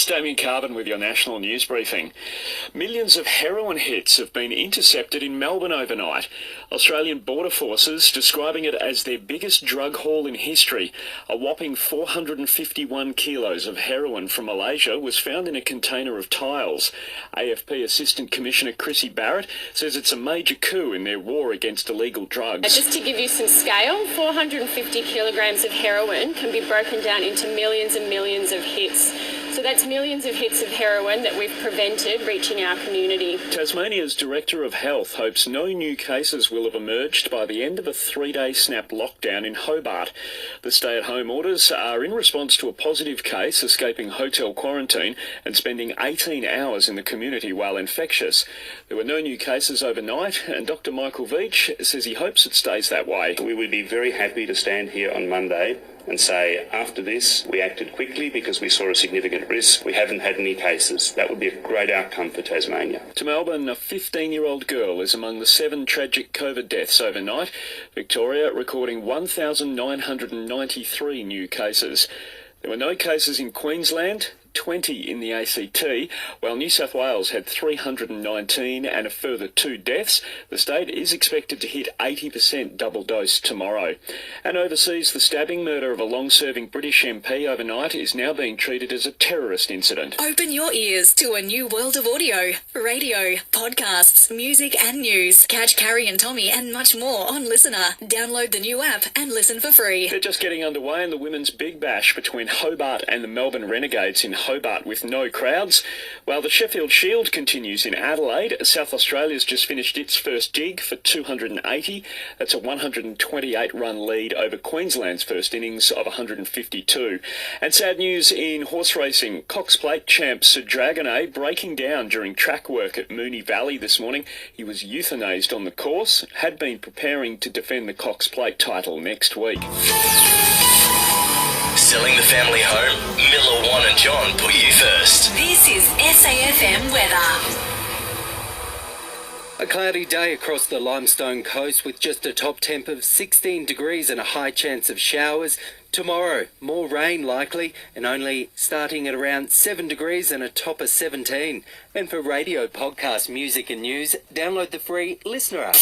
It's Damien Carven with your national news briefing. Millions of heroin hits have been intercepted in Melbourne overnight. Australian border forces describing it as their biggest drug haul in history. A whopping 451 kilos of heroin from Malaysia was found in a container of tiles. AFP Assistant Commissioner Chrissy Barrett says it's a major coup in their war against illegal drugs. Just to give you some scale, 450 kilograms of heroin can be broken down into millions and millions of hits. So that's millions of hits of heroin that we've prevented reaching our community. Tasmania's Director of Health hopes no new cases will have emerged by the end of a 3-day snap lockdown in Hobart. The stay-at-home orders are in response to a positive case escaping hotel quarantine and spending 18 hours in the community while infectious. There were no new cases overnight, and Dr Michael Veitch says he hopes it stays that way. We would be very happy to stand here on Monday and say, after this, we acted quickly because we saw a significant risk. We haven't had any cases. That would be a great outcome for Tasmania. To Melbourne, a 15-year-old girl is among the 7 tragic COVID deaths overnight. Victoria recording 1,993 new cases. There were no cases in Queensland, 20 in the ACT, while New South Wales had 319 and a further 2 deaths. The state is expected to hit 80% double dose tomorrow. And overseas, the stabbing murder of a long-serving British MP overnight is now being treated as a terrorist incident. Open your ears to a new world of audio, radio, podcasts, music and news. Catch Carrie and Tommy and much more on Listener. Download the new app and listen for free. They're just getting underway in the Women's Big Bash between Hobart and the Melbourne Renegades in Hobart with no crowds. While the Sheffield Shield continues in Adelaide, South Australia's just finished its first jig for 280. That's a 128-run lead over Queensland's first innings of 152. And sad news in horse racing. Cox Plate champ Sir Dragonet breaking down during track work at Moonee Valley this morning. He was euthanased on the course, had been preparing to defend the Cox Plate title next week. Selling the family home? Miller, Juan and John put you first. This is SAFM weather. A cloudy day across the Limestone coast with just a top temp of 16 degrees and a high chance of showers. Tomorrow, more rain likely and only starting at around 7 degrees and a top of 17. And for radio, podcast, music and news, download the free Listener app.